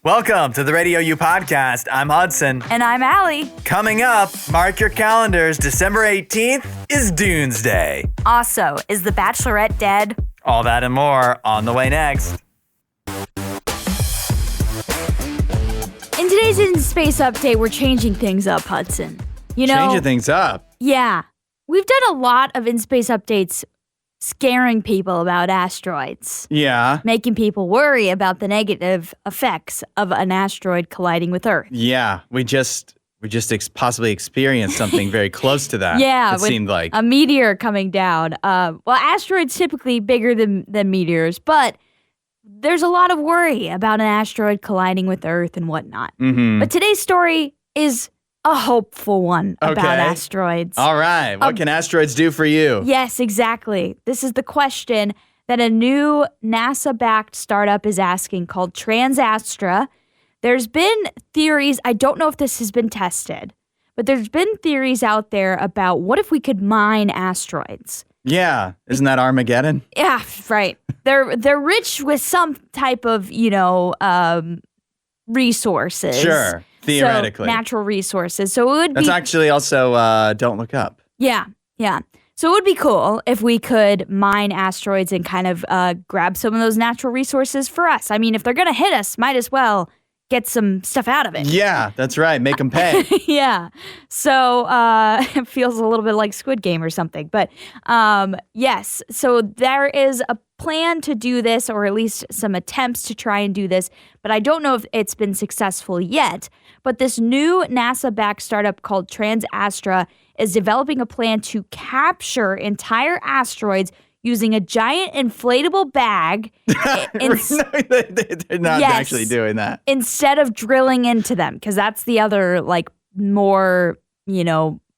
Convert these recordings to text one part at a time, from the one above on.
Welcome to the RadioU podcast. I'm Hudson. And I'm Allie. Coming up, mark your calendars, December 18th is Doomsday. Also, is the Bachelorette dead? All that and more on the way next. In today's In Space Update, we're changing things up, Hudson. Changing things up? Yeah. We've done a lot of In Space Updates scaring people about asteroids. Yeah. Making people worry about the negative effects of an asteroid colliding with Earth. Yeah. We just possibly experienced something very close to that. Yeah. It seemed like. A meteor coming down. Well, asteroids typically bigger than meteors, but there's a lot of worry about an asteroid colliding with Earth and whatnot. Mm-hmm. But today's story is a hopeful one about asteroids. All right. What can asteroids do for you? Yes, exactly. This is the question that a new NASA-backed startup is asking called TransAstra. There's been theories, I don't know if this has been tested, but there's been theories out there about what if we could mine asteroids? Yeah. Isn't that Armageddon? Yeah, right. They're rich with some type of, resources. Sure. Theoretically. So, natural resources. So it would That's actually also Don't Look Up. Yeah. So it would be cool if we could mine asteroids and kind of grab some of those natural resources for us. I mean, if they're going to hit us, might as well get some stuff out of it. Yeah, that's right. Make them pay. Yeah. So it feels a little bit like Squid Game or something. But yes, so there is a plan to do this, or at least some attempts to try and do this. But I don't know if it's been successful yet. But this new NASA-backed startup called TransAstra is developing a plan to capture entire asteroids using a giant inflatable bag. They're not actually doing that. Instead of drilling into them, because that's the other, more,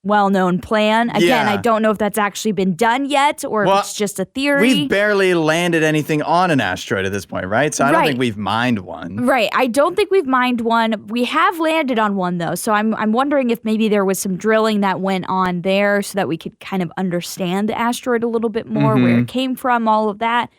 well-known plan. Again, I don't know if that's actually been done yet or if it's just a theory. We've barely landed anything on an asteroid at this point, right? So I don't think we've mined one. Right. I don't think we've mined one. We have landed on one, though. So I'm wondering if maybe there was some drilling that went on there so that we could kind of understand the asteroid a little bit more, where it came from, all of that.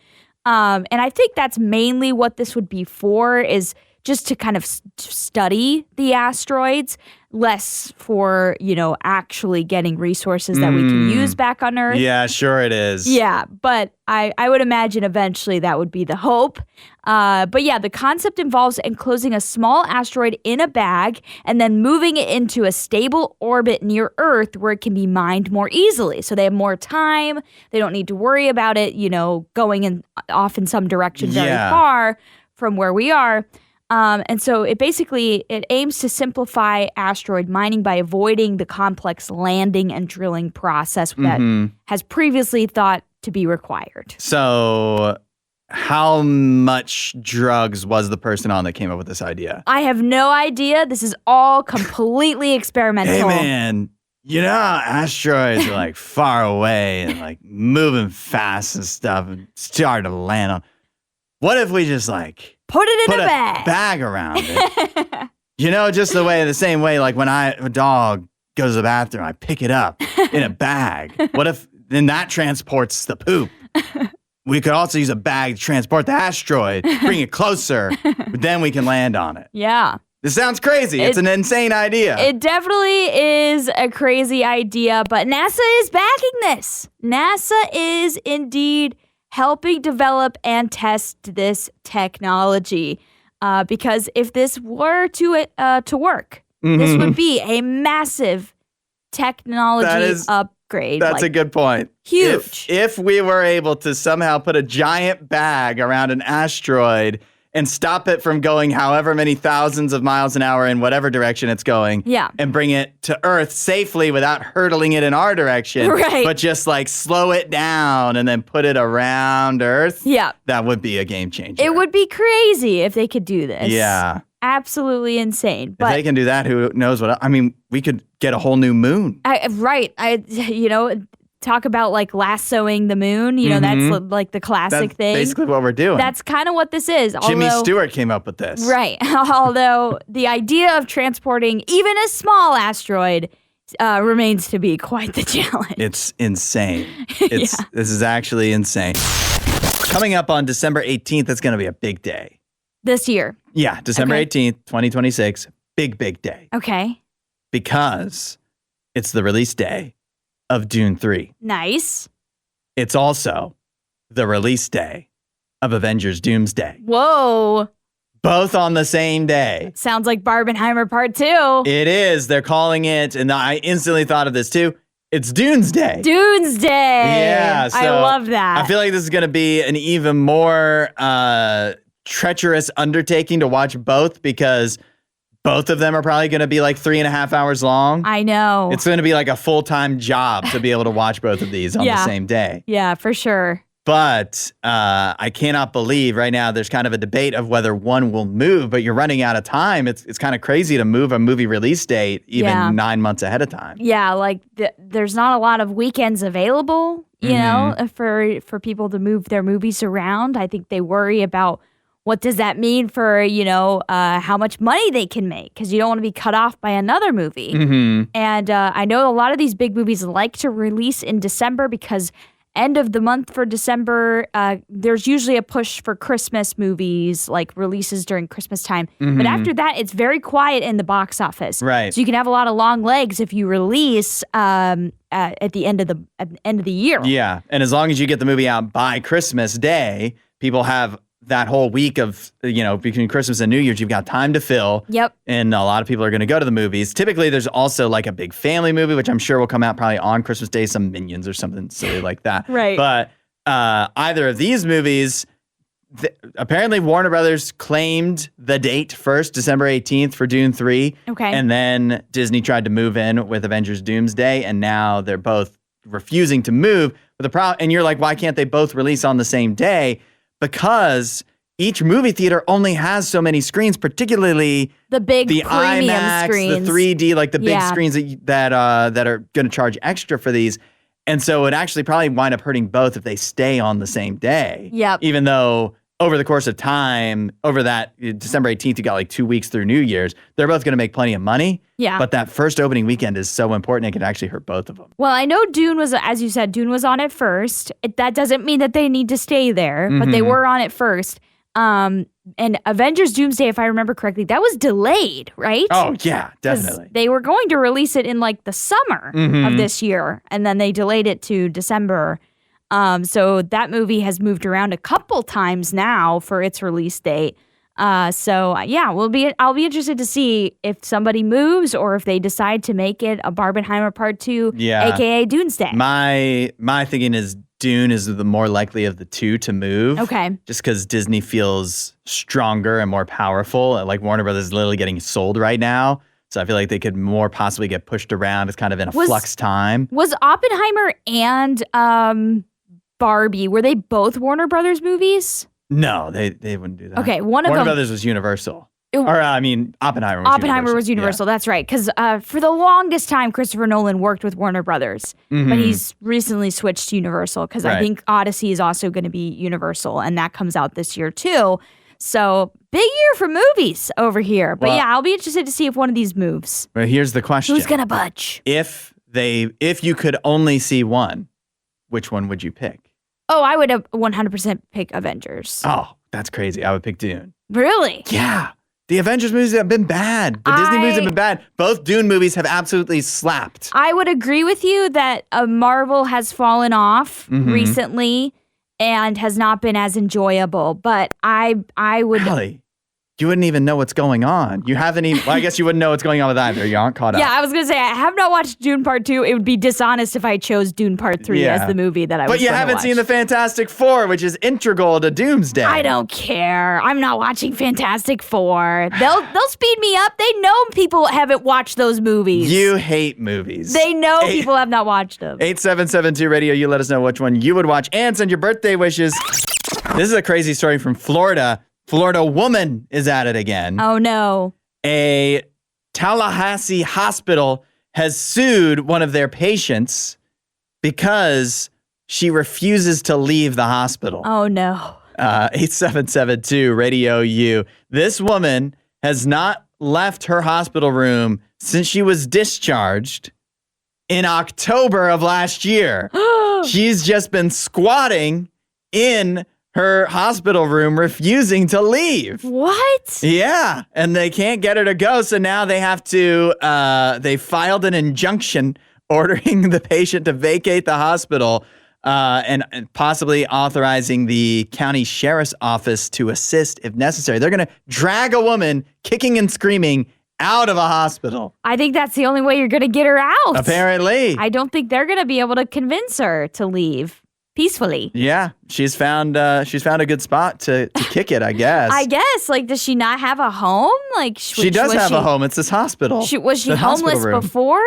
And I think that's mainly what this would be for, is just to kind of study the asteroids, less for, actually getting resources that we can use back on Earth. Yeah, sure it is. Yeah, but I would imagine eventually that would be the hope. But yeah, the concept involves enclosing a small asteroid in a bag and then moving it into a stable orbit near Earth where it can be mined more easily. So they have more time. They don't need to worry about it, going off in some direction very far from where we are. And so it aims to simplify asteroid mining by avoiding the complex landing and drilling process that has previously thought to be required. So how much drugs was the person on that came up with this idea? I have no idea. This is all completely experimental. Hey, man. Asteroids are far away and moving fast and stuff and start to land on. What if we just put it in a bag around it? Just the same way, when a dog goes to the bathroom, I pick it up in a bag. What if then that transports the poop? We could also use a bag to transport the asteroid, bring it closer, but then we can land on it. Yeah. This sounds crazy. It's an insane idea. It definitely is a crazy idea, but NASA is backing this. NASA is indeed helping develop and test this technology, because if this were to work, this would be a massive technology upgrade. That's a good point. Huge. If we were able to somehow put a giant bag around an asteroid and stop it from going however many thousands of miles an hour in whatever direction it's going, and bring it to Earth safely without hurtling it in our direction, but just slow it down and then put it around Earth, that would be a game changer. It would be crazy if they could do this. Yeah. Absolutely insane. But if they can do that, who knows what? We could get a whole new moon. Talk about lassoing the moon. That's the classic thing. Basically what we're doing. That's kind of what this is. Jimmy Stewart came up with this. Right. Although the idea of transporting even a small asteroid remains to be quite the challenge. It's insane. This is actually insane. Coming up on December 18th, it's going to be a big day. This year. Yeah, December 18th, 2026. Big day. Okay. Because it's the release day of Dune 3. Nice. It's also the release day of Avengers Doomsday. Whoa. Both on the same day. Sounds like Barbenheimer Part 2. It is. They're calling it, and I instantly thought of this too. It's Doomsday. Doomsday. Yeah. So I love that. I feel like this is going to be an even more treacherous undertaking to watch both because both of them are probably going to be like 3.5 hours long. I know. It's going to be like a full-time job to be able to watch both of these on the same day. Yeah, for sure. But I cannot believe right now there's kind of a debate of whether one will move, but you're running out of time. It's kind of crazy to move a movie release date even 9 months ahead of time. Yeah, like there's not a lot of weekends available, you know, for people to move their movies around. I think they worry about what does that mean for, how much money they can make because you don't want to be cut off by another movie. Mm-hmm. And I know a lot of these big movies like to release in December because end of the month for December, there's usually a push for Christmas movies, like releases during Christmas time. Mm-hmm. But after that, it's very quiet in the box office. Right. So you can have a lot of long legs if you release at the end of the year. Yeah, and as long as you get the movie out by Christmas Day, people have that whole week of, between Christmas and New Year's, you've got time to fill. Yep. And a lot of people are going to go to the movies. Typically, there's also like a big family movie, which I'm sure will come out probably on Christmas Day, some Minions or something silly like that. Right. But either of these movies, apparently Warner Brothers claimed the date first, December 18th for Dune 3. Okay. And then Disney tried to move in with Avengers Doomsday, and now they're both refusing to move. But and you're like, why can't they both release on the same day? Because each movie theater only has so many screens, particularly the premium IMAX, screens. the 3D, like the big screens that are going to charge extra for these. And so it actually probably wind up hurting both if they stay on the same day. Yep. Even though over the course of time, over that December 18th, you got like 2 weeks through New Year's, they're both going to make plenty of money. Yeah. But that first opening weekend is so important, it could actually hurt both of them. Well, I know Dune was, as you said, Dune was on it first. That doesn't mean that they need to stay there, but they were on it first. And Avengers Doomsday, if I remember correctly, that was delayed, right? Oh, yeah, definitely. They were going to release it in like the summer of this year, and then they delayed it to December. So that movie has moved around a couple times now for its release date. I'll be interested to see if somebody moves or if they decide to make it a Barbenheimer Part 2, aka Doomsday. My thinking is Dune is the more likely of the two to move. Okay. Just because Disney feels stronger and more powerful. Like Warner Brothers is literally getting sold right now. So I feel like they could more possibly get pushed around. It's kind of in a flux time. Was Oppenheimer and Barbie, were they both Warner Brothers movies? No, they wouldn't do that. Okay, Warner Brothers was Universal. Oppenheimer was Universal. That's right. Because for the longest time, Christopher Nolan worked with Warner Brothers, but he's recently switched to Universal because I think Odyssey is also going to be Universal, and that comes out this year too. So big year for movies over here. But I'll be interested to see if one of these moves. Well, here's the question: who's going to budge? If you could only see one, which one would you pick? Oh, I would 100% pick Avengers. Oh, that's crazy. I would pick Dune. Really? Yeah. The Avengers movies have been bad. The Disney movies have been bad. Both Dune movies have absolutely slapped. I would agree with you that Marvel has fallen off recently and has not been as enjoyable. But I would... Really? You wouldn't even know what's going on. You haven't even... Well, I guess you wouldn't know what's going on with either. You aren't caught up. Yeah, I was going to say, I have not watched Dune Part 2. It would be dishonest if I chose Dune Part 3 as the movie that I was But you going to haven't watch. seen the Fantastic Four, which is integral to Doomsday. I don't care. I'm not watching Fantastic Four. They'll speed me up. They know people haven't watched those movies. You hate movies. They know people have not watched them. 8772 Radio, you let us know which one you would watch and send your birthday wishes. This is a crazy story from Florida. Florida woman is at it again. Oh, no. A Tallahassee hospital has sued one of their patients because she refuses to leave the hospital. Oh, no. 8772 Radio U. This woman has not left her hospital room since she was discharged in October of last year. She's just been squatting in her hospital room refusing to leave. What? Yeah, and they can't get her to go, so now they have to, they filed an injunction ordering the patient to vacate the hospital and possibly authorizing the county sheriff's office to assist if necessary. They're going to drag a woman kicking and screaming out of a hospital. I think that's the only way you're going to get her out. Apparently. I don't think they're going to be able to convince her to leave peacefully. Yeah, she's found a good spot to kick it, I guess. I guess. Like, does she not have a home? Like, she does have a home. It's this hospital. Was she homeless before?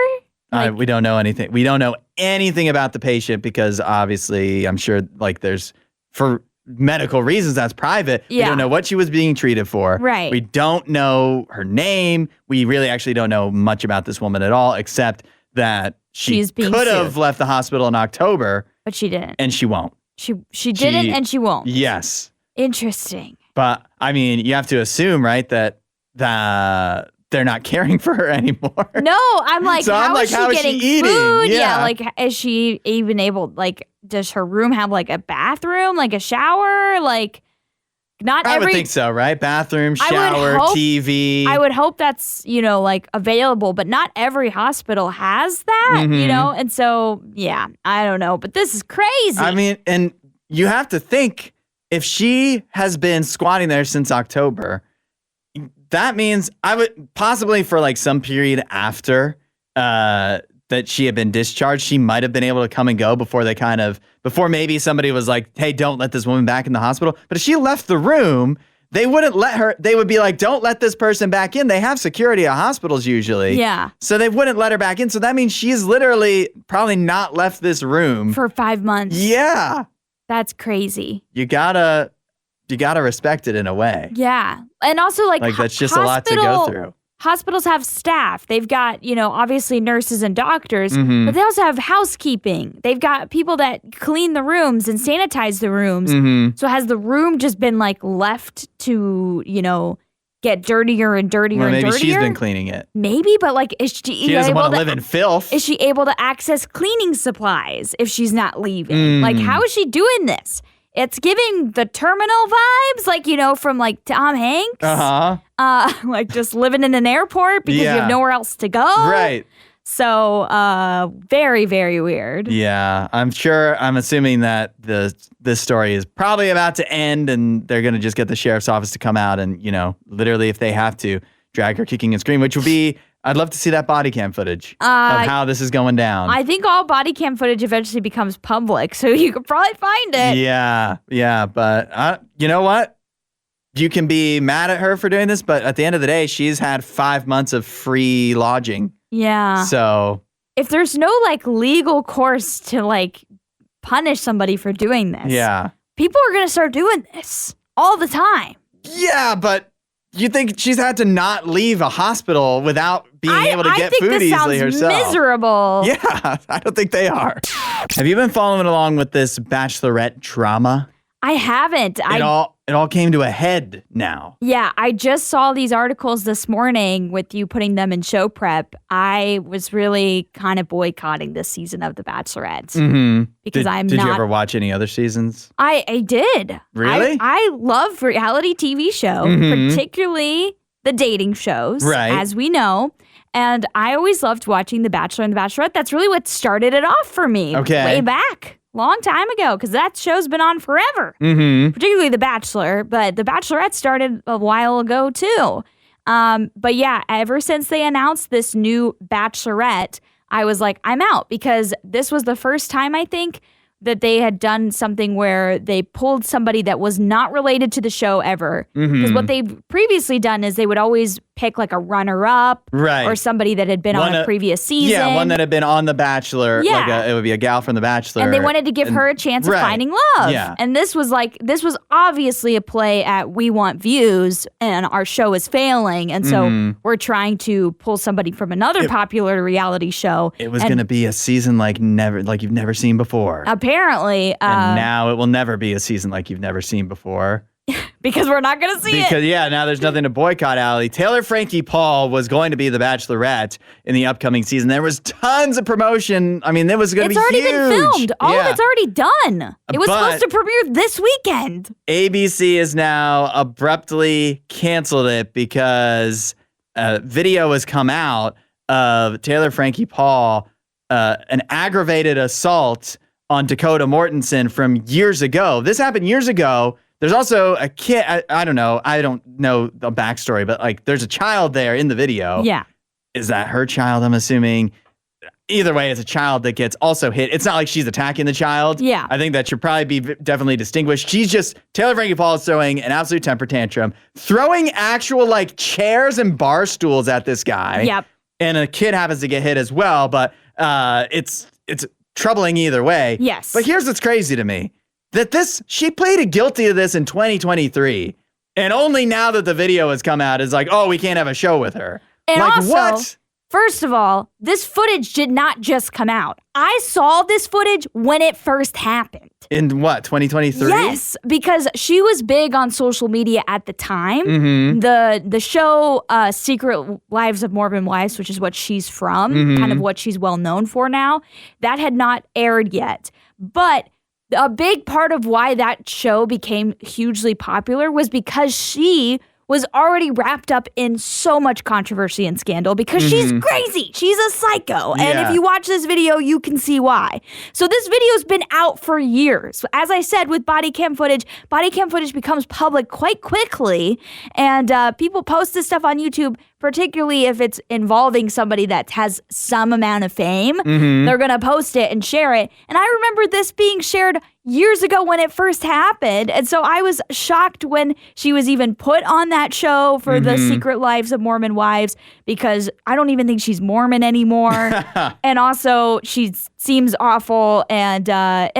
Like, we don't know anything. We don't know anything about the patient because obviously, I'm sure, like, there's for medical reasons that's private. Yeah. We don't know what she was being treated for. Right. We don't know her name. We really actually don't know much about this woman at all, except that she could have left the hospital in October. But she didn't. And she won't. She didn't and she won't. Yes. Interesting. But, I mean, you have to assume, right, that they're not caring for her anymore. No, I'm like, so how is she getting food? Yeah, like, is she even able, like, does her room have, like, a bathroom, like a shower? Like, I would think so, right? Bathroom, shower, TV. I would hope that's, like, available, but not every hospital has that, And so, yeah, I don't know. But this is crazy. I mean, and you have to think, if she has been squatting there since October, that means I would possibly for like some period after that she had been discharged, she might have been able to come and go before maybe somebody was like, hey, don't let this woman back in the hospital. But if she left the room, they wouldn't let her. They would be like, don't let this person back in. They have security at hospitals usually. Yeah. So they wouldn't let her back in. So that means she's literally probably not left this room for 5 months. Yeah. That's crazy. You gotta respect it in a way. Yeah. And also like that's just a lot to go through. Hospitals have staff. They've got, obviously nurses and doctors, but they also have housekeeping. They've got people that clean the rooms and sanitize the rooms. So has the room just been like left to, get dirtier and dirtier and dirtier? Maybe she's been cleaning it. Maybe, but like, is she doesn't want to live in filth. Is she able to access cleaning supplies if she's not leaving? Like, how is she doing this? It's giving the Terminal vibes, like, from like Tom Hanks. Like just living in an airport because you have nowhere else to go. Right. So, very, very weird. Yeah, I'm assuming that this story is probably about to end and they're going to just get the sheriff's office to come out and, literally if they have to, drag her kicking and screaming, which would be, I'd love to see that body cam footage of how this is going down. I think all body cam footage eventually becomes public, so you could probably find it. Yeah, but you know what? You can be mad at her for doing this, but at the end of the day, she's had 5 months of free lodging. Yeah. So if there's no like legal course to like punish somebody for doing this, people are gonna start doing this all the time. Yeah, but you think she's had to not leave a hospital without being able to get food easily herself? I think this sounds miserable. Yeah, I don't think they are. Have you been following along with this Bachelorette drama? I haven't. It all came to a head now. Yeah, I just saw these articles this morning with you putting them in show prep. I was really kind of boycotting this season of The Bachelorette. Because Did you ever watch any other seasons? I did. Really? I love reality TV show, particularly the dating shows, as we know. And I always loved watching The Bachelor and The Bachelorette. That's really what started it off for me. Okay. Way back. Long time ago, because that show's been on forever. Particularly The Bachelor, but The Bachelorette started a while ago too. But yeah, ever since they announced this new Bachelorette, I was like, I'm out, because this was the first time, I think, that they had done something where they pulled somebody that was not related to the show ever. Because what they've previously done is they would always pick like a runner-up or somebody that had been on a previous season. Yeah, one that had been on The Bachelor. Yeah. It would be a gal from The Bachelor. And they wanted to give her a chance of finding love. Yeah. And this was obviously a play at we want views and our show is failing. And so we're trying to pull somebody from another popular reality show. It was going to be a season like you've never seen before. Apparently. And now it will never be a season like you've never seen before. Because we're not going to see it. Yeah, now there's nothing to boycott, Allie. Taylor Frankie Paul was going to be the Bachelorette in the upcoming season. There was tons of promotion. I mean, it was going to be huge. It's already been filmed. All of it's already done. It was supposed to premiere this weekend. ABC has now abruptly canceled it because a video has come out of Taylor Frankie Paul, an aggravated assault on Dakota Mortensen from years ago. This happened years ago. There's also a kid. I don't know the backstory, but like there's a child there in the video. Yeah. Is that her child? I'm assuming. Either way, it's a child that gets also hit. It's not like she's attacking the child. Yeah. I think that should probably be definitely distinguished. Taylor Frankie Paul is throwing an absolute temper tantrum, throwing actual like chairs and bar stools at this guy. Yep. And a kid happens to get hit as well, but it's troubling either way. Yes. But here's what's crazy to me. She pleaded guilty to this in 2023. And only now that the video has come out is like, oh, we can't have a show with her. And like, also, what? First of all, this footage did not just come out. I saw this footage when it first happened. In what, 2023? Yes, because she was big on social media at the time. Mm-hmm. The show Secret Lives of Mormon Wives, which is what she's from, kind of what she's well known for now, that had not aired yet. But a big part of why that show became hugely popular was because she was already wrapped up in so much controversy and scandal because she's crazy. She's a psycho. Yeah. And if you watch this video, you can see why. So this video's been out for years. As I said, with body cam footage becomes public quite quickly. And people post this stuff on YouTube, particularly if it's involving somebody that has some amount of fame. They're going to post it and share it. And I remember this being shared years ago when it first happened. And so I was shocked when she was even put on that show for the Secret Lives of Mormon Wives, because I don't even think she's Mormon anymore. And also she seems awful. And I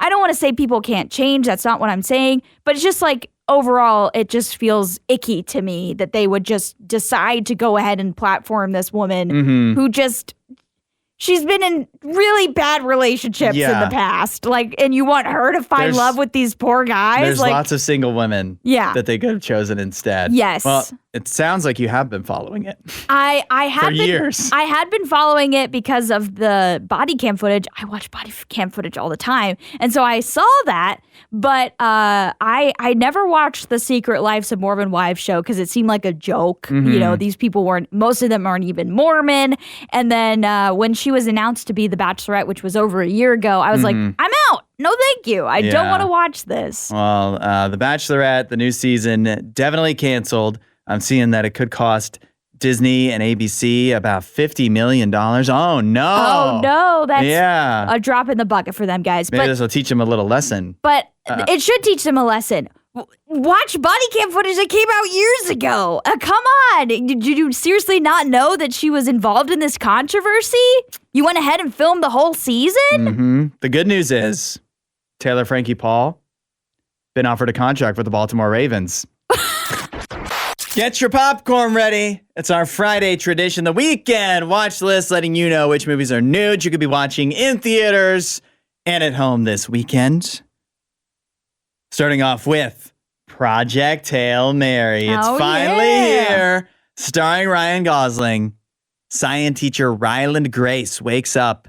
don't want to say people can't change. That's not what I'm saying. But it's just like, overall, it just feels icky to me that they would just decide to go ahead and platform this woman who just... She's been in really bad relationships in the past. Like, and you want her to find love with these poor guys? There's lots of single women that they could have chosen instead. Yes. Well, it sounds like you have been following it. I had for years. I had been following it because of the body cam footage. I watch body cam footage all the time. And so I saw that, but I never watched the Secret Lives of Mormon Wives show because it seemed like a joke. You know, these people most of them aren't even Mormon. And then when she was announced to be the Bachelorette, which was over a year ago, I was like, I'm out. No, thank you. I don't want to watch this. Well, the Bachelorette, the new season, definitely canceled. I'm seeing that it could cost Disney and ABC about $50 million. Oh, no. Oh, no. That's a drop in the bucket for them, guys. Maybe this will teach them a little lesson. But it should teach them a lesson. Watch body cam footage that came out years ago. Come on. Did you seriously not know that she was involved in this controversy? You went ahead and filmed the whole season? The good news is Taylor Frankie Paul been offered a contract with the Baltimore Ravens. Get your popcorn ready. It's our Friday tradition, the weekend watch list, letting you know which movies are new that you could be watching in theaters and at home this weekend. Starting off with Project Hail Mary. It's finally here. Starring Ryan Gosling. Science teacher Ryland Grace wakes up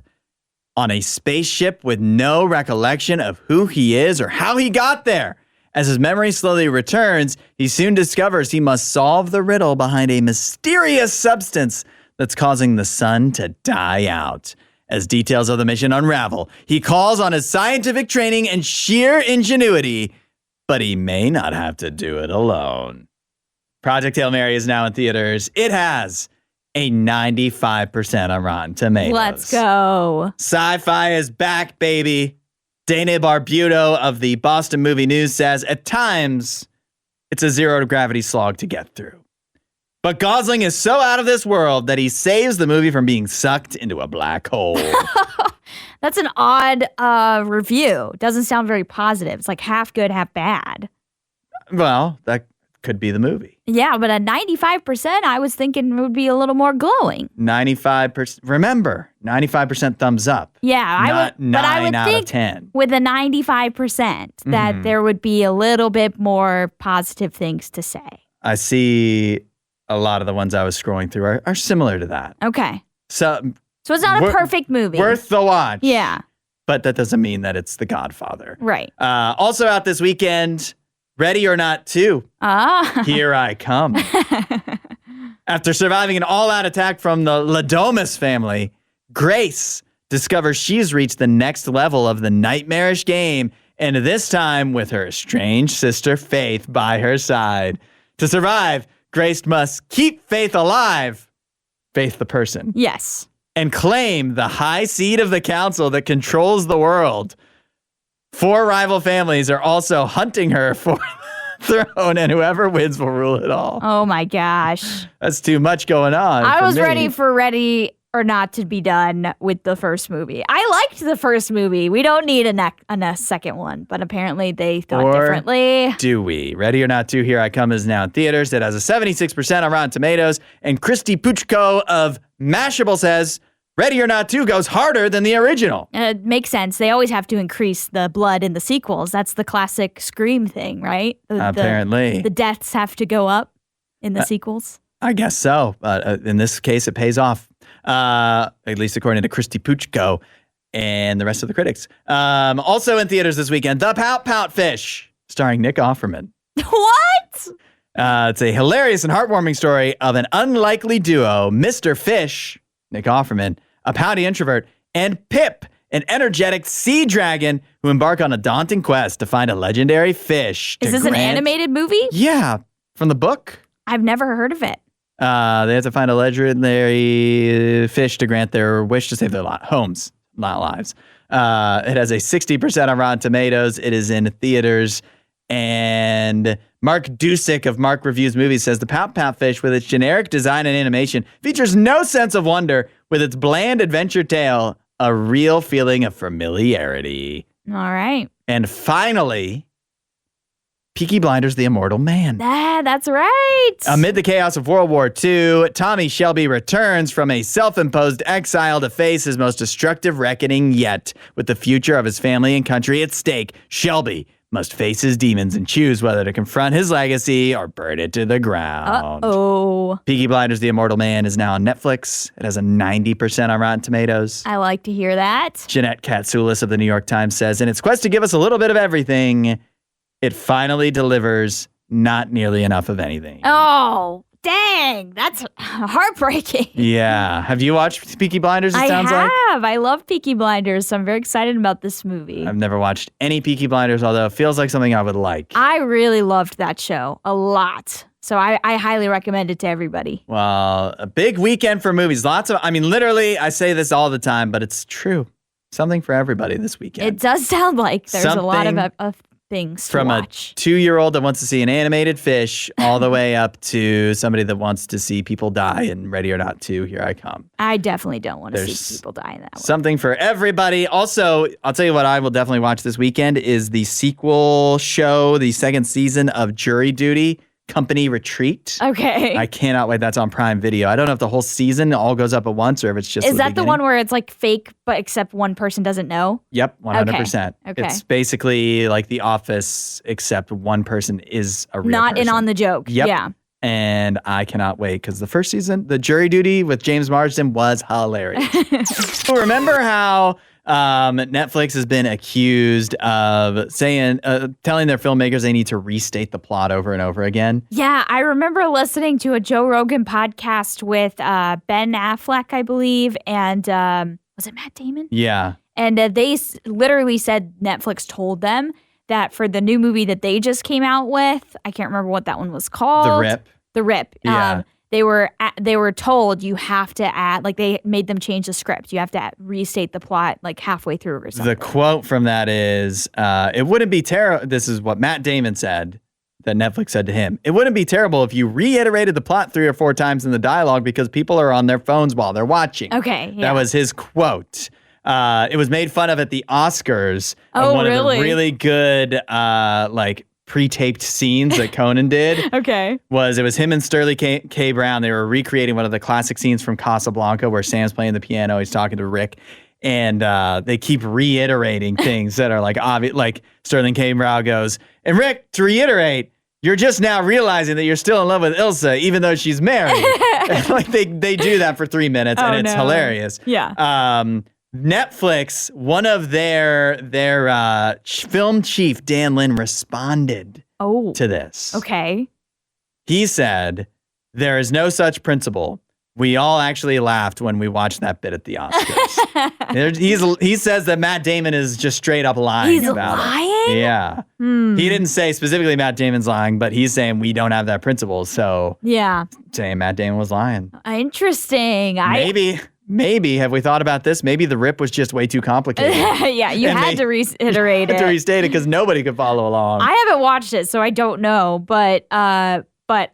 on a spaceship with no recollection of who he is or how he got there. As his memory slowly returns, he soon discovers he must solve the riddle behind a mysterious substance that's causing the sun to die out. As details of the mission unravel, he calls on his scientific training and sheer ingenuity, but he may not have to do it alone. Project Hail Mary is now in theaters. It has a 95% on Rotten Tomatoes. Let's go. Sci-fi is back, baby. Dana Barbuto of the Boston Movie News says, at times, it's a zero-gravity slog to get through. But Gosling is so out of this world that he saves the movie from being sucked into a black hole. That's an odd review. Doesn't sound very positive. It's like half good, half bad. Well, that could be the movie. Yeah, but at 95%, I was thinking it would be a little more glowing. 95%. Remember, 95% thumbs up. Yeah, not 9 out think of 10. With a 95%, that there would be a little bit more positive things to say. I see a lot of the ones I was scrolling through are similar to that. Okay. So it's not a perfect movie. Worth the watch. Yeah. But that doesn't mean that it's The Godfather. Right. Also out this weekend, Ready or Not 2. Here I Come. After surviving an all-out attack from the Ladomus family, Grace discovers she's reached the next level of the nightmarish game, and this time with her estranged sister Faith by her side. To survive, Grace must keep Faith alive. Faith the person. Yes. And claim the high seat of the council that controls the world. 4 rival families are also hunting her for the throne, and whoever wins will rule it all. Oh my gosh. That's too much going on. I was ready for Ready or Not to be done with the first movie. I liked the first movie. We don't need a second one, but apparently they thought differently. Do we? Ready or Not 2, Here I Come is now in theaters. It has a 76% on Rotten Tomatoes, and Christy Puchko of Mashable says, Ready or Not 2 goes harder than the original. It makes sense. They always have to increase the blood in the sequels. That's the classic Scream thing, right? Apparently. The deaths have to go up in the sequels. I guess so. In this case, it pays off. At least according to Christy Puchko and the rest of the critics. Also in theaters this weekend, The Pout Pout Fish, starring Nick Offerman. What? It's a hilarious and heartwarming story of an unlikely duo, Mr. Fish, Nick Offerman, a pouty introvert, and Pip, an energetic sea dragon who embark on a daunting quest to find a legendary fish. Is this an animated movie? Yeah, from the book. I've never heard of it. They have to find a legendary fish to grant their wish to save their homes, not lives. It has a 60% on Rotten Tomatoes. It is in theaters. And Mark Dusick of Mark Reviews Movies says the Pout Pout Fish, with its generic design and animation, features no sense of wonder. With its bland adventure tale, a real feeling of familiarity. All right. And finally, Peaky Blinders, The Immortal Man. That's right. Amid the chaos of World War II, Tommy Shelby returns from a self-imposed exile to face his most destructive reckoning yet. With the future of his family and country at stake, Shelby must face his demons and choose whether to confront his legacy or burn it to the ground. Uh-oh. Peaky Blinders, The Immortal Man is now on Netflix. It has a 90% on Rotten Tomatoes. I like to hear that. Jeanette Katsoulis of the New York Times says, in its quest to give us a little bit of everything, it finally delivers not nearly enough of anything. Oh, dang. That's heartbreaking. Yeah. Have you watched Peaky Blinders, it sounds like? I have. I love Peaky Blinders, so I'm very excited about this movie. I've never watched any Peaky Blinders, although it feels like something I would like. I really loved that show a lot. So I highly recommend it to everybody. Well, a big weekend for movies. Literally, I say this all the time, but it's true. Something for everybody this weekend. It does sound like there's a lot of things to watch. From a 2-year-old that wants to see an animated fish all the way up to somebody that wants to see people die in Ready or Not 2, Here I Come. I definitely don't want to see people die in that one. Something for everybody. Also, I'll tell you what I will definitely watch this weekend is the sequel show, the second season of Jury Duty, Company Retreat. Okay. I cannot wait. That's on Prime Video. I don't know if the whole season all goes up at once or if it's just Is that the one where it's like fake, but except one person doesn't know? Yep, 100%. Okay. It's basically like The Office, except one person is a real Not person. in on the joke. Yep. Yeah. And I cannot wait because the first season, the Jury Duty with James Marsden was hilarious. So remember how Netflix has been accused of telling their filmmakers they need to restate the plot over and over again? Yeah, I remember listening to a Joe Rogan podcast with Ben Affleck, I believe, and was it Matt Damon? Yeah. And they literally said Netflix told them that for the new movie that they just came out with, I can't remember what that one was called. The Rip. Yeah. They were told you have to add, like they made them change the script. You have to restate the plot like halfway through or something. The quote from that is, it wouldn't be terrible. This is what Matt Damon said, that Netflix said to him. It wouldn't be terrible if you reiterated the plot 3 or 4 times in the dialogue because people are on their phones while they're watching. Okay. Yeah. That was his quote. It was made fun of at the Oscars. Oh, one really? of the really good, pre-taped scenes that Conan did. Okay. It was him and Sterling K. Brown. They were recreating one of the classic scenes from Casablanca where Sam's playing the piano. He's talking to Rick. And they keep reiterating things that are like obvious. Like Sterling K. Brown goes, and Rick, to reiterate, you're just now realizing that you're still in love with Ilsa, even though she's married. Like they do that for 3 minutes, and it's hilarious. Yeah. Netflix, one of their film chief, Dan Lin, responded to this. Okay. He said, there is no such principle. We all actually laughed when we watched that bit at the Oscars. He says that Matt Damon is just straight up lying about it. Yeah. He didn't say specifically Matt Damon's lying, but he's saying we don't have that principle. So saying Matt Damon was lying. Interesting. Maybe, have we thought about this? Maybe the rip was just way too complicated. Yeah, you had to reiterate it. To restate it because nobody could follow along. I haven't watched it, so I don't know. But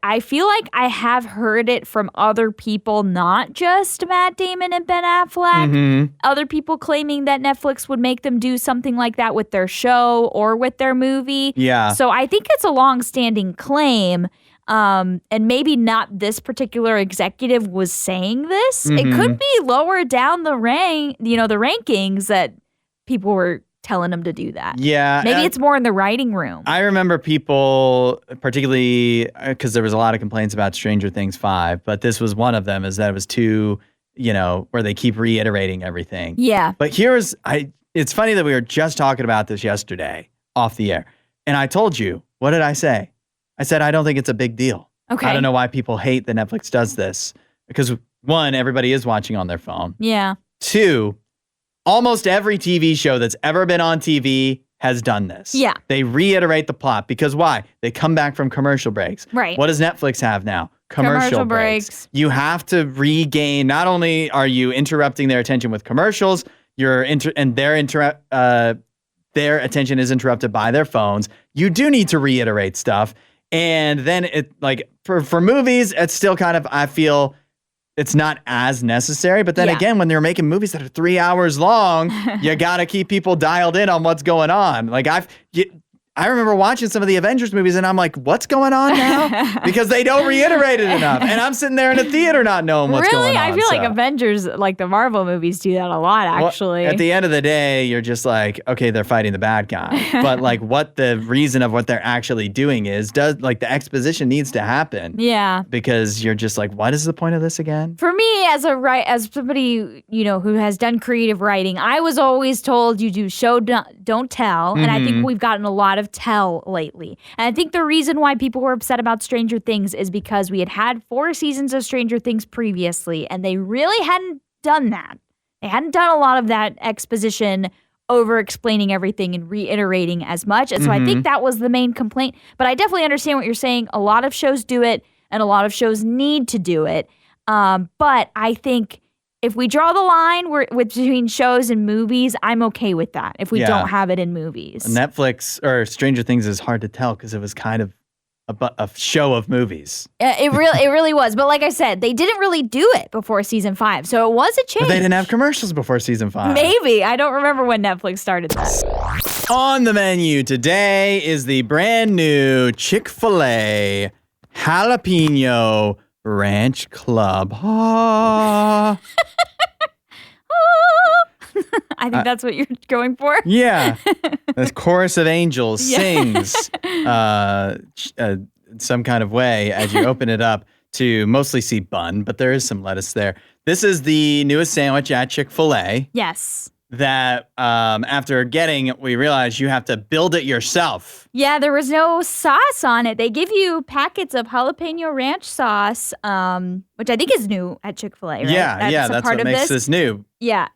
I feel like I have heard it from other people, not just Matt Damon and Ben Affleck. Mm-hmm. Other people claiming that Netflix would make them do something like that with their show or with their movie. Yeah. So I think it's a long-standing claim. And maybe not this particular executive was saying this. Mm-hmm. It could be lower down the rankings that people were telling them to do that. Yeah. Maybe it's more in the writing room. I remember people, particularly because there was a lot of complaints about Stranger Things 5, but this was one of them, is that it was too, where they keep reiterating everything. Yeah. But it's funny that we were just talking about this yesterday off the air. And I told you, what did I say? I said, I don't think it's a big deal. Okay. I don't know why people hate that Netflix does this. Because 1, everybody is watching on their phone. Yeah. 2, almost every TV show that's ever been on TV has done this. Yeah. They reiterate the plot because why? They come back from commercial breaks. Right. What does Netflix have now? Commercial breaks. You have to regain, not only are you interrupting their attention with commercials, their attention is interrupted by their phones. You do need to reiterate stuff. And then for movies, it's still kind of, I feel, it's not as necessary. But then again, when they're making movies that are 3 hours long, you got to keep people dialed in on what's going on. Like I remember watching some of the Avengers movies and I'm like, what's going on now? Because they don't reiterate it enough. And I'm sitting there in a theater not knowing what's going on. I feel like Avengers, like the Marvel movies, do that a lot, actually. Well, at the end of the day, you're just like, okay, they're fighting the bad guy. But like what the reason of what they're actually doing is, the exposition needs to happen. Yeah. Because you're just like, what is the point of this again? For me, as somebody, who has done creative writing, I was always told you do show, don't tell. Mm-hmm. And I think we've gotten a lot of tell lately. And I think the reason why people were upset about Stranger Things is because we had 4 seasons of Stranger Things previously, and they really hadn't done that. They hadn't done a lot of that exposition, over-explaining everything and reiterating as much. And so I think that was the main complaint. But I definitely understand what you're saying. A lot of shows do it, and a lot of shows need to do it. But I think if we draw the line between shows and movies, I'm okay with that if we don't have it in movies. Netflix or Stranger Things is hard to tell because it was kind of a show of movies. It really was. But like I said, they didn't really do it before season 5. So it was a change. But they didn't have commercials before season 5. Maybe. I don't remember when Netflix started that. On the menu today is the brand new Chick-fil-a Jalapeno Ranch Club. I think that's what you're going for. Yeah. This chorus of angels sings some kind of way as you open it up to mostly see bun, but there is some lettuce there. This is the newest sandwich at Chick-fil-A. Yes. That after getting, we realized you have to build it yourself. Yeah, there was no sauce on it. They give you packets of jalapeno ranch sauce, which I think is new at Chick-fil-A, right? Yeah, that's what makes this new. Yeah,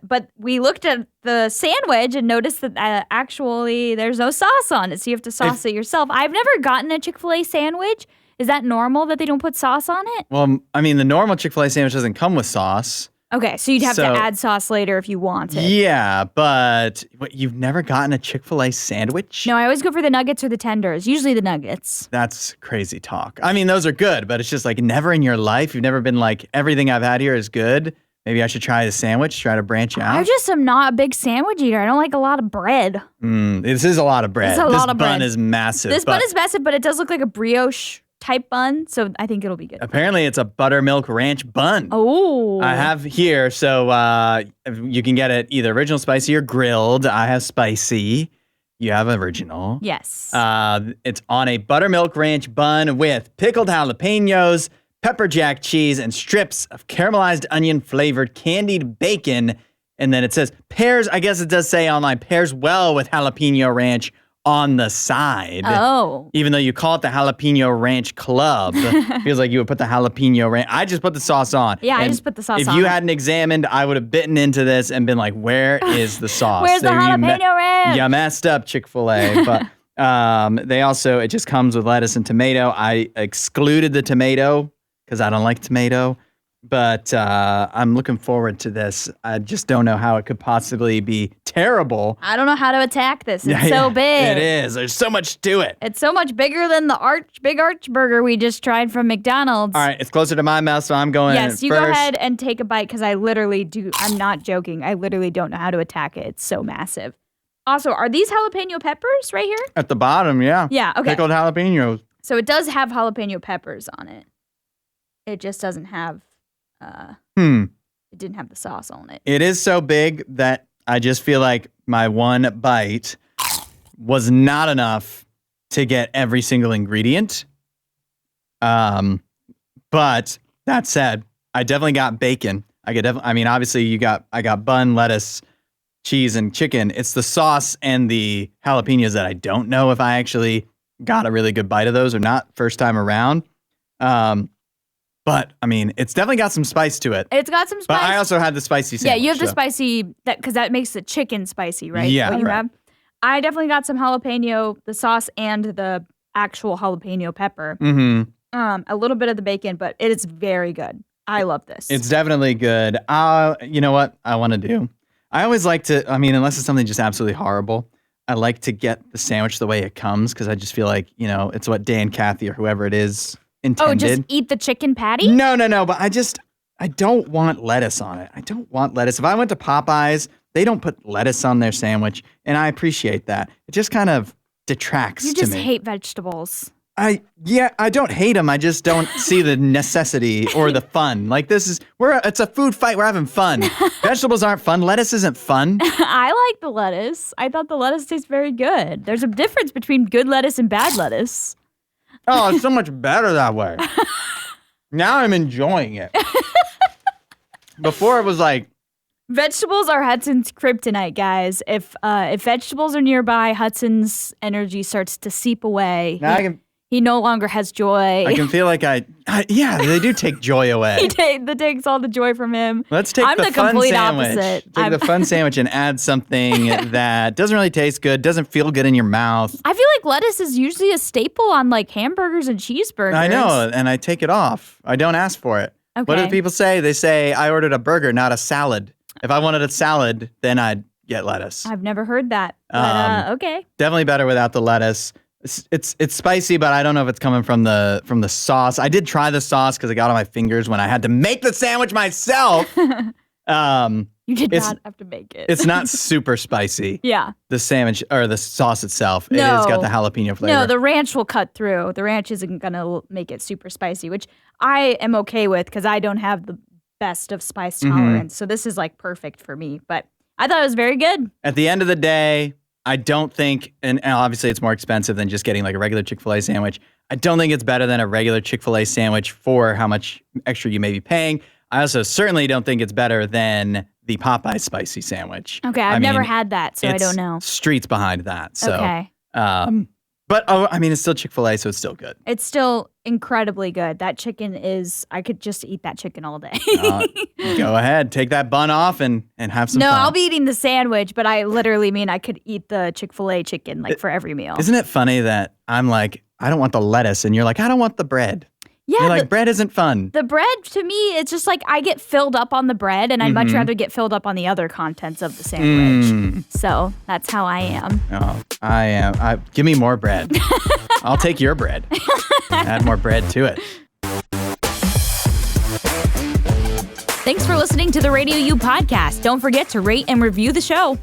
but we looked at the sandwich and noticed that actually there's no sauce on it, so you have to sauce it yourself. I've never gotten a Chick-fil-A sandwich. Is that normal that they don't put sauce on it? Well, I mean, the normal Chick-fil-A sandwich doesn't come with sauce. Okay, so you'd have to add sauce later if you wanted. Yeah, but you've never gotten a Chick-fil-A sandwich? No, I always go for the nuggets or the tenders, usually the nuggets. That's crazy talk. I mean, those are good, but it's just like never in your life. You've never been like, everything I've had here is good. maybe I should try the sandwich, try to branch out. I just am not a big sandwich eater. I don't like a lot of bread. This is a lot of bread. This bun is massive. This bun is massive, but it does look like a brioche type bun, so I think it'll be good. Apparently, it's a buttermilk ranch bun. Oh. I have here, so you can get it either original spicy or grilled. I have spicy. You have original. Yes. It's on a buttermilk ranch bun with pickled jalapenos, pepper jack cheese, and strips of caramelized onion flavored candied bacon. And then it says pairs, I guess it does say online, pairs well with jalapeno ranch on the side. Oh. Even though you call it the Jalapeno Ranch Club. Feels like you would put the jalapeno ranch. I just put the sauce on. Yeah, I just put the sauce on. If you hadn't examined, I would have bitten into this and been like, where is the sauce? Where's the jalapeno ranch? You messed up, Chick-fil-A. But they also, it just comes with lettuce and tomato. I excluded the tomato because I don't like tomato. But I'm looking forward to this. I just don't know how it could possibly be terrible. I don't know how to attack this. It's so big. It is. There's so much to it. It's so much bigger than the Big Arch burger we just tried from McDonald's. All right, it's closer to my mouth, so I'm going Yes, you first. go ahead and take a bite because I literally do. I'm not joking. I literally don't know how to attack it. It's so massive. Also, are these jalapeno peppers right here? At the bottom, yeah. Yeah, okay. Pickled jalapenos. So it does have jalapeno peppers on it. It just doesn't have... It didn't have the sauce on it. It is so big that I just feel like my one bite was not enough to get every single ingredient. But that said, I definitely got bacon. Obviously I got bun, lettuce, cheese, and chicken. It's the sauce and the jalapenos that I don't know if I actually got a really good bite of those or not first time around. But, it's definitely got some spice to it. It's got some spice. But I also had the spicy sandwich. Yeah, you have the spicy, because that makes the chicken spicy, right? Yeah, what you right. have. I definitely got some jalapeno, the sauce, and the actual jalapeno pepper. Mm-hmm. A little bit of the bacon, but it is very good. I love this. It's definitely good. You know what I want to do? I always like to, unless it's something just absolutely horrible, I like to get the sandwich the way it comes because I just feel like, it's what Dan, Kathy, or whoever it is intended. Oh, just eat the chicken patty? No. But I don't want lettuce on it. I don't want lettuce. If I went to Popeyes, they don't put lettuce on their sandwich, and I appreciate that. It just kind of detracts to me. You just hate vegetables. I don't hate them. I just don't see the necessity or the fun. Like it's a food fight. We're having fun. Vegetables aren't fun. Lettuce isn't fun. I like the lettuce. I thought the lettuce tastes very good. There's a difference between good lettuce and bad lettuce. Oh, it's so much better that way. Now I'm enjoying it. Before it was like... Vegetables are Hudson's kryptonite, guys. If vegetables are nearby, Hudson's energy starts to seep away. He no longer has joy. I can feel like they do take joy away. That takes all the joy from him. Let's take I'm the fun complete sandwich. Opposite. Take the fun sandwich and add something that doesn't really taste good, doesn't feel good in your mouth. I feel like lettuce is usually a staple on like hamburgers and cheeseburgers. I know, and I take it off. I don't ask for it. Okay. What do people say? They say, I ordered a burger, not a salad. If I wanted a salad, then I'd get lettuce. I've never heard that, but okay. Definitely better without the lettuce. It's spicy, but I don't know if it's coming from the sauce. I did try the sauce because it got on my fingers when I had to make the sandwich myself. You did not have to make it. It's not super spicy. Yeah. The sandwich or the sauce itself. No. It has got the jalapeno flavor. No, the ranch will cut through. The ranch isn't going to make it super spicy, which I am okay with because I don't have the best of spice tolerance. So this is like perfect for me. But I thought it was very good. At the end of the day, I don't think, and obviously it's more expensive than just getting like a regular Chick-fil-A sandwich. I don't think it's better than a regular Chick-fil-A sandwich for how much extra you may be paying. I also certainly don't think it's better than the Popeye spicy sandwich. Okay, I've never had that, so I don't know. Streets behind that. So, okay. But it's still Chick-fil-A, so it's still good. It's still incredibly good. That chicken I could just eat that chicken all day. Go ahead, take that bun off and have some fun. No, I'll be eating the sandwich, but I literally mean I could eat the Chick-fil-A chicken for every meal. Isn't it funny that I'm like, I don't want the lettuce, and you're like, I don't want the bread. Yeah, you're like, bread isn't fun. The bread, to me, it's just like I get filled up on the bread, and I'd much rather get filled up on the other contents of the sandwich. So that's how I am. Oh, I am. Give me more bread. I'll take your bread. Add more bread to it. Thanks for listening to the RadioU podcast. Don't forget to rate and review the show.